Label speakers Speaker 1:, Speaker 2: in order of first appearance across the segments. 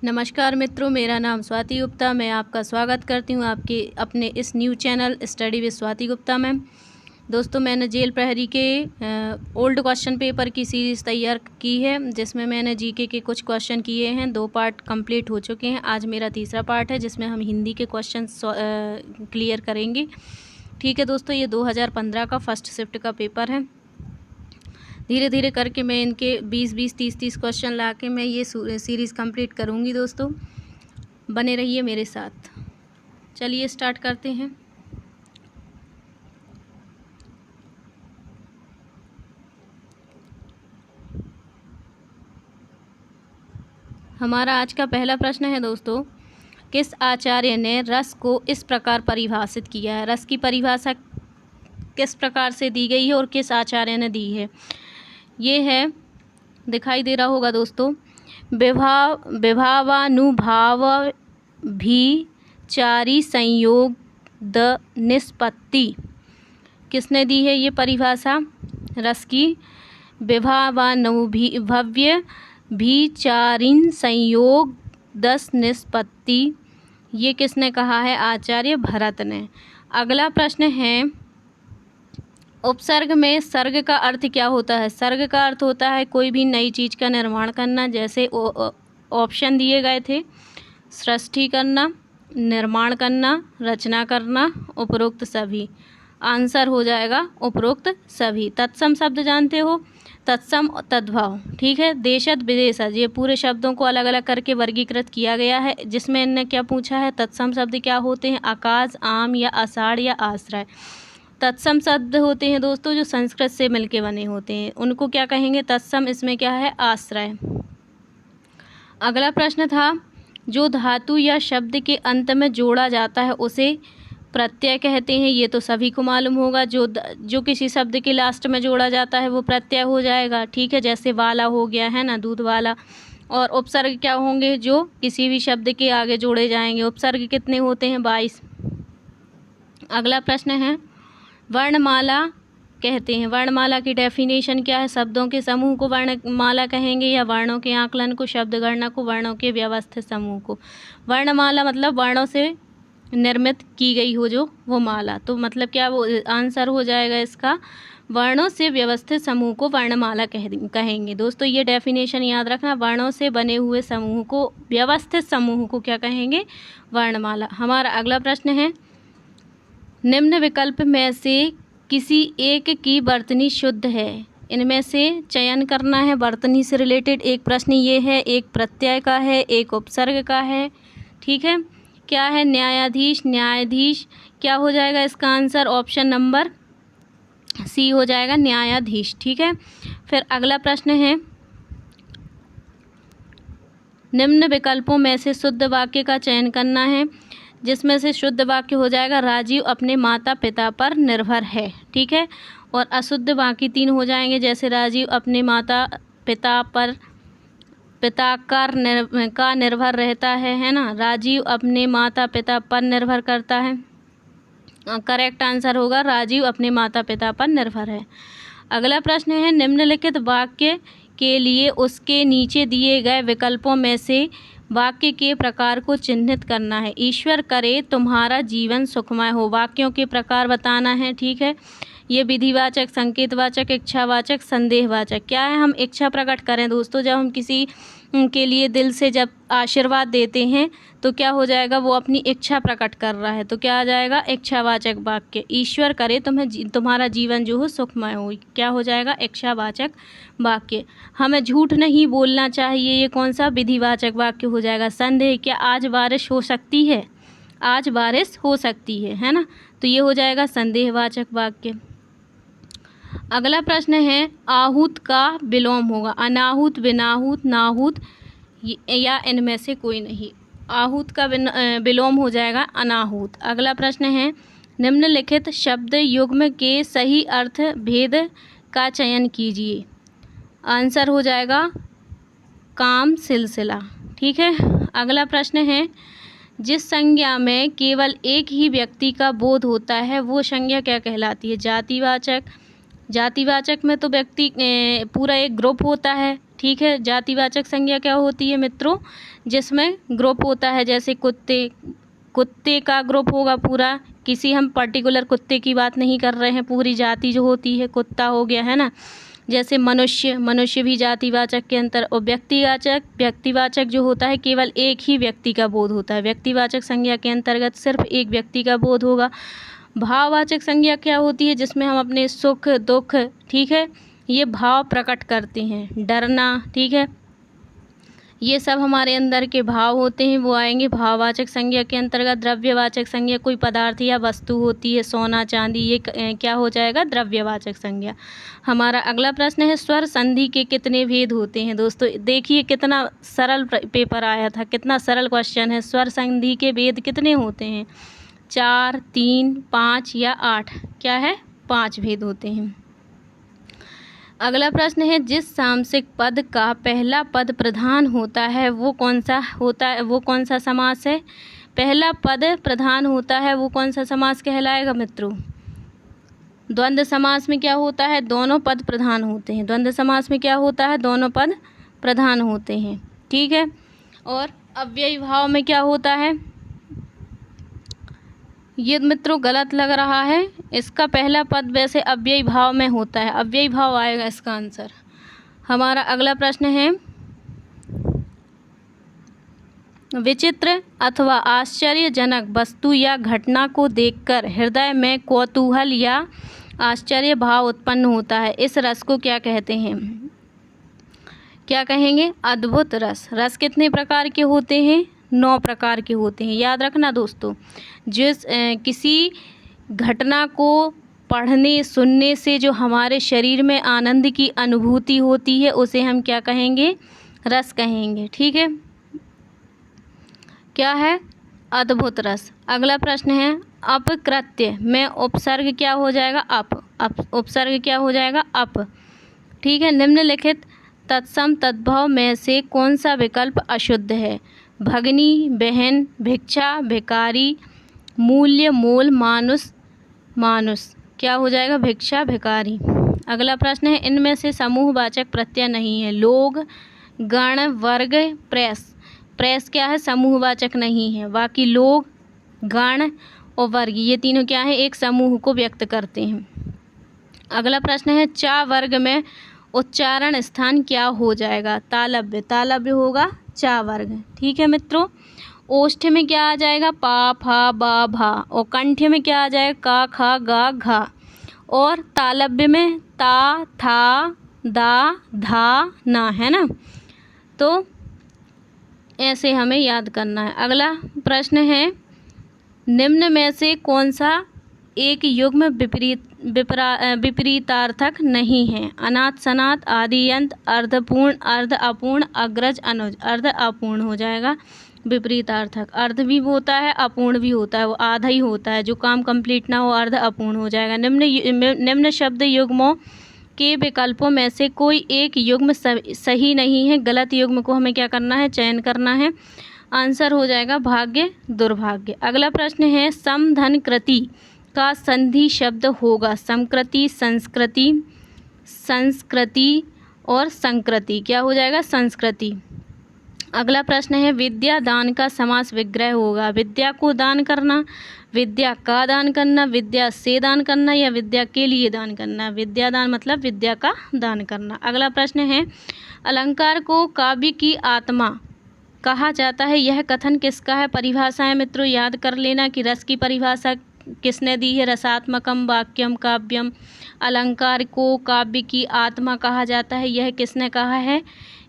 Speaker 1: नमस्कार मित्रों, मेरा नाम स्वाति गुप्ता। मैं आपका स्वागत करती हूँ आपके अपने इस new channel study with Swati Gupta में। दोस्तों, मैंने जेल प्रहरी के ओल्ड क्वेश्चन पेपर की सीरीज़ तैयार की है, जिसमें मैंने जीके के कुछ क्वेश्चन किए हैं। 2 पार्ट कंप्लीट हो चुके हैं। आज मेरा तीसरा पार्ट है, जिसमें हम हिंदी के क्वेश्चन क्लियर करेंगे। ठीक है दोस्तों, ये 2015 का फर्स्ट शिफ्ट का पेपर है। धीरे धीरे करके मैं इनके 20-20, 30-30 क्वेश्चन ला के मैं ये सीरीज़ कंप्लीट करूँगी। दोस्तों, बने रहिए मेरे साथ। चलिए स्टार्ट करते हैं। हमारा आज का पहला प्रश्न है दोस्तों, किस आचार्य ने रस को इस प्रकार परिभाषित किया है? रस की परिभाषा किस प्रकार से दी गई है और किस आचार्य ने दी है? ये है, दिखाई दे रहा होगा दोस्तों, विभावानुभावाभिचारी संयोग द निष्पत्ति। किसने दी है ये परिभाषा रस की? विभावानुभाव्यभिचारिण संयोग दस निष्पत्ति। ये किसने कहा है? आचार्य भरत ने। अगला प्रश्न है, उपसर्ग में सर्ग का अर्थ क्या होता है? सर्ग का अर्थ होता है कोई भी नई चीज़ का निर्माण करना। जैसे ऑप्शन दिए गए थे, सृष्टि करना, निर्माण करना, रचना करना, उपरोक्त सभी। आंसर हो जाएगा उपरोक्त सभी। तत्सम शब्द जानते हो? तत्सम तद्भव, ठीक है। देशज विदेशज, ये पूरे शब्दों को अलग अलग करके वर्गीकृत किया गया है, जिसमें इनने क्या पूछा है? तत्सम शब्द क्या होते हैं? आकाश, आम या आषाढ़ या आश्रय। तत्सम शब्द होते हैं दोस्तों जो संस्कृत से मिलके बने होते हैं, उनको क्या कहेंगे? तत्सम। इसमें क्या है? आश्रय। अगला प्रश्न था, जो धातु या शब्द के अंत में जोड़ा जाता है उसे प्रत्यय कहते हैं। ये तो सभी को मालूम होगा। जो किसी शब्द के लास्ट में जोड़ा जाता है वो प्रत्यय हो जाएगा, ठीक है। जैसे वाला हो गया है ना, दूध वाला। और उपसर्ग क्या होंगे? जो किसी भी शब्द के आगे जोड़े जाएंगे। उपसर्ग कितने होते हैं? 22। अगला प्रश्न है, वर्णमाला कहते हैं। वर्णमाला की डेफिनेशन क्या है? शब्दों के समूह को वर्णमाला कहेंगे, या वर्णों के आकलन को, शब्द गणना को, वर्णों के व्यवस्थित समूह को। वर्णमाला मतलब वर्णों से निर्मित की गई हो जो वो माला। तो मतलब क्या वो आंसर हो जाएगा इसका? वर्णों से व्यवस्थित समूह को वर्णमाला कहेंगे। दोस्तों, ये डेफिनेशन याद रखना, वर्णों से बने हुए समूह को, व्यवस्थित समूह को क्या कहेंगे? वर्णमाला। हमारा अगला प्रश्न है, निम्न विकल्प में से किसी एक की वर्तनी शुद्ध है? इनमें से चयन करना है। वर्तनी से रिलेटेड एक प्रश्न ये है, एक प्रत्यय का है, एक उपसर्ग का है, ठीक है। क्या है? न्यायाधीश, न्यायाधीश। क्या हो जाएगा इसका आंसर? ऑप्शन नंबर सी हो जाएगा, न्यायाधीश, ठीक है। फिर अगला प्रश्न है, निम्न विकल्पों में से शुद्ध वाक्य का चयन करना है, जिसमें से शुद्ध वाक्य हो जाएगा, राजीव अपने माता पिता पर निर्भर है, ठीक है। और अशुद्ध बाकी 3 हो जाएंगे, जैसे राजीव अपने माता पिता पर का निर्भर रहता है ना। राजीव अपने माता पिता पर निर्भर करता है। करेक्ट आंसर होगा, राजीव अपने माता पिता पर निर्भर है। अगला प्रश्न है, निम्नलिखित वाक्य के लिए उसके नीचे दिए गए विकल्पों में से वाक्य के प्रकार को चिन्हित करना है। ईश्वर करे तुम्हारा जीवन सुखमय हो। वाक्यों के प्रकार बताना है, ठीक है। ये विधिवाचक, संकेतवाचक, इच्छावाचक, संदेहवाचक। क्या है? हम इच्छा प्रकट करें दोस्तों, जब हम किसी के लिए दिल से जब आशीर्वाद देते हैं तो क्या हो जाएगा? वो अपनी इच्छा प्रकट कर रहा है, तो क्या आ जाएगा? इच्छावाचक वाक्य। ईश्वर करे तुम्हारा जीवन जो हो सुखमय हो, क्या हो जाएगा? इच्छावाचक वाक्य। हमें झूठ नहीं बोलना चाहिए, ये कौन सा? विधिवाचक वाक्य हो जाएगा। संदेह, क्या आज बारिश हो सकती है? आज बारिश हो सकती है ना, तो ये हो जाएगा संदेहवाचक वाक्य। अगला प्रश्न है, आहूत का विलोम होगा। अनाहूत, विनाहूत, नाहूत या इनमें से कोई नहीं। आहूत का विलोम हो जाएगा अनाहूत। अगला प्रश्न है, निम्नलिखित शब्द युग्म के सही अर्थ भेद का चयन कीजिए। आंसर हो जाएगा काम, सिलसिला, ठीक है। अगला प्रश्न है, जिस संज्ञा में केवल एक ही व्यक्ति का बोध होता है वो संज्ञा क्या कहलाती है? जातिवाचक। जातिवाचक में तो व्यक्ति पूरा एक ग्रुप होता है, ठीक है। जातिवाचक संज्ञा क्या होती है मित्रों, जिसमें ग्रुप होता है, जैसे कुत्ते का ग्रुप होगा पूरा, किसी हम पर्टिकुलर कुत्ते की बात नहीं कर रहे हैं, पूरी जाति जो होती है कुत्ता हो गया, है ना। जैसे मनुष्य भी जातिवाचक के अंतर। और व्यक्तिवाचक जो होता है केवल एक ही व्यक्ति का बोध होता है, व्यक्तिवाचक संज्ञा के अंतर्गत सिर्फ एक व्यक्ति का बोध होगा। भाववाचक संज्ञा क्या होती है, जिसमें हम अपने सुख दुख, ठीक है, ये भाव प्रकट करते हैं, डरना, ठीक है, ये सब हमारे अंदर के भाव होते हैं, वो आएंगे भाववाचक संज्ञा के अंतर्गत। द्रव्यवाचक संज्ञा कोई पदार्थ या वस्तु होती है, सोना चांदी, ये क्या हो जाएगा, द्रव्यवाचक संज्ञा। हमारा अगला प्रश्न है स्वर संधि के कितने भेद होते हैं। दोस्तों देखिए कितना सरल पेपर आया था, कितना सरल क्वेश्चन है। स्वर संधि के भेद कितने होते हैं, 4, 3, 5 या 8? क्या है, 5 भेद होते हैं। अगला प्रश्न है जिस सामसिक पद का पहला पद प्रधान होता है वो कौन सा समास है। पहला पद प्रधान होता है वो कौन सा समास कहलाएगा मित्रों। द्वंद्व समास में क्या होता है, दोनों पद प्रधान होते हैं। द्वंद्व समास में क्या होता है, दोनों पद प्रधान होते हैं, ठीक है। और अव्ययी भाव में क्या होता है, ये मित्रों गलत लग रहा है, इसका पहला पद वैसे अव्ययी भाव में होता है, अव्ययी भाव आएगा इसका आंसर। हमारा अगला प्रश्न है विचित्र अथवा आश्चर्यजनक वस्तु या घटना को देखकर हृदय में कौतूहल या आश्चर्य भाव उत्पन्न होता है, इस रस को क्या कहते हैं। क्या कहेंगे, अद्भुत रस। रस कितने प्रकार के होते हैं, 9 प्रकार के होते हैं, याद रखना दोस्तों। जिस किसी घटना को पढ़ने सुनने से जो हमारे शरीर में आनंद की अनुभूति होती है उसे हम क्या कहेंगे, रस कहेंगे, ठीक है। क्या है, अद्भुत रस। अगला प्रश्न है अपकृत्य में उपसर्ग क्या हो जाएगा, उपसर्ग क्या हो जाएगा, अप, ठीक है। निम्नलिखित तत्सम तद्भव में से कौन सा विकल्प अशुद्ध है। भगनी, बहन, भिक्षा, भिकारी, मूल्य, मोल, मानुष, क्या हो जाएगा, भिक्षा, भिकारी। अगला प्रश्न है इनमें से समूहवाचक प्रत्यय नहीं है। लोग, गण, वर्ग, प्रेस क्या है, समूहवाचक नहीं है। बाकी लोग, गण और वर्ग ये तीनों क्या है, एक समूह को व्यक्त करते हैं। अगला प्रश्न है चा वर्ग में उच्चारण स्थान क्या हो जाएगा, तालव्य होगा चा वर्ग, ठीक है मित्रों। ओष्ठ में क्या आ जाएगा, पा, फा, बा, भा। और कंठ में क्या आ जाएगा, का, खा, गा, घा। और तालव्य में ता, था, दा, धा, ना, है ना। तो ऐसे हमें याद करना है। अगला प्रश्न है निम्न में से कौन सा एक युग्म विपरीतार्थक नहीं है। अनाथ, सनाथ, आदियंत, अर्धपूर्ण, अर्ध अपूर्ण, अग्रज, अनुज। अर्ध अपूर्ण हो जाएगा विपरीतार्थक। अर्ध भी होता है, अपूर्ण भी होता है, वो आधा ही होता है, जो काम कंप्लीट ना हो अर्ध अपूर्ण हो जाएगा। निम्न शब्द युग्मों के विकल्पों में से कोई एक युग्म सही नहीं है। गलत युग्म को हमें क्या करना है, चयन करना है। आंसर हो जाएगा भाग्य, दुर्भाग्य। अगला प्रश्न है समधन कृति का संधि शब्द होगा। समकृति, संस्कृति और संकृति, क्या हो जाएगा, संस्कृति। अगला प्रश्न है विद्या दान का समास विग्रह होगा। विद्या को दान करना, विद्या का दान करना, विद्या से दान करना या विद्या के लिए दान करना। विद्या दान मतलब विद्या का दान करना। अगला प्रश्न है अलंकार को काव्य की आत्मा कहा जाता है, यह कथन किसका है। परिभाषाएं मित्रों याद कर लेना कि रस की परिभाषा किसने दी है, रसात्मकम वाक्यम काव्यम। अलंकार को काव्य की आत्मा कहा जाता है, यह किसने कहा है,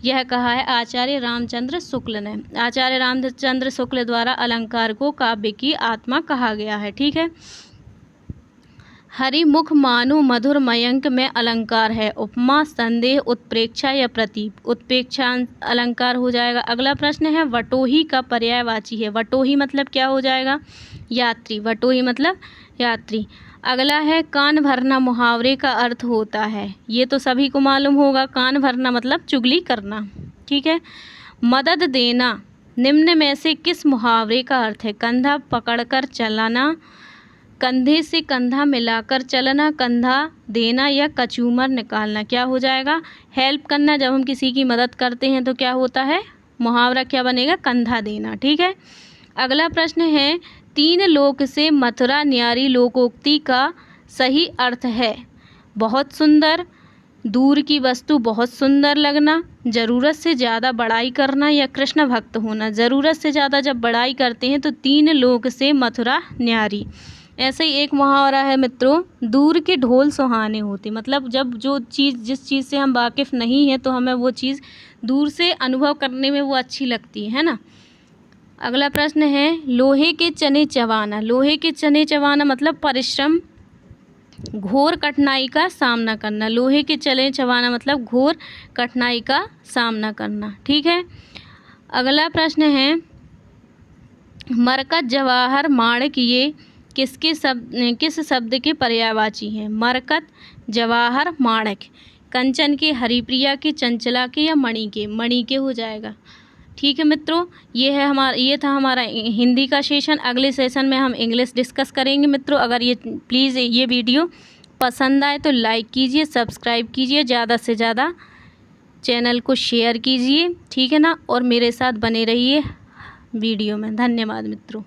Speaker 1: यह कहा है आचार्य रामचंद्र शुक्ल ने। आचार्य रामचंद्र शुक्ल द्वारा अलंकार को काव्य की आत्मा कहा गया है, ठीक है। हरिमुख, मानु, मधुर, मयंक में अलंकार है। उपमा, संदेह, उत्प्रेक्षा या प्रतीप। उत्प्रेक्षा अलंकार हो जाएगा। अगला प्रश्न है वटोही का पर्यायवाची है। वटोही मतलब क्या हो जाएगा, यात्री। वटोही मतलब यात्री। अगला है कान भरना मुहावरे का अर्थ होता है, ये तो सभी को मालूम होगा। कान भरना मतलब चुगली करना, ठीक है। मदद देना निम्न में से किस मुहावरे का अर्थ है। कंधा पकड़कर चलाना, कंधे से कंधा मिलाकर चलना, कंधा देना या कचूमर निकालना, क्या हो जाएगा? हेल्प करना। जब हम किसी की मदद करते हैं तो क्या होता है? मुहावरा क्या बनेगा? कंधा देना। ठीक है। अगला प्रश्न है, 3 लोक से मथुरा न्यारी लोकोक्ति का सही अर्थ है? बहुत सुंदर, दूर की वस्तु बहुत सुंदर लगना, ज़रूरत से ज़्यादा बड़ाई करना या कृष्ण भक्त होना। ज़रूरत से ज़्यादा जब बड़ाई करते हैं तो 3 लोक से मथुरा न्यारी। ऐसे ही एक मुहावरा है मित्रों, दूर के ढोल सुहाने होते। मतलब जब जो चीज़, जिस चीज़ से हम वाकिफ़ नहीं हैं तो हमें वो चीज़ दूर से अनुभव करने में वो अच्छी लगती है ना। अगला प्रश्न है, लोहे के चने चबाना। लोहे के चने चबाना मतलब परिश्रम, घोर कठिनाई का सामना करना। लोहे के चने चबाना मतलब घोर कठिनाई का सामना करना। ठीक है। अगला प्रश्न है, मरकत, जवाहर, माणिक ये किस शब्द के पर्यायवाची हैं? मरकत, जवाहर, माणिक। कंचन के, हरिप्रिया के, चंचला के या मणि के? मणि के हो जाएगा। ठीक है मित्रों, ये था हमारा हिंदी का सेशन। अगले सेशन में हम इंग्लिश डिस्कस करेंगे मित्रों। अगर प्लीज़ ये वीडियो पसंद आए तो लाइक कीजिए, सब्सक्राइब कीजिए, ज़्यादा से ज़्यादा चैनल को शेयर कीजिए। ठीक है ना, और मेरे साथ बने रहिए वीडियो में। धन्यवाद मित्रों।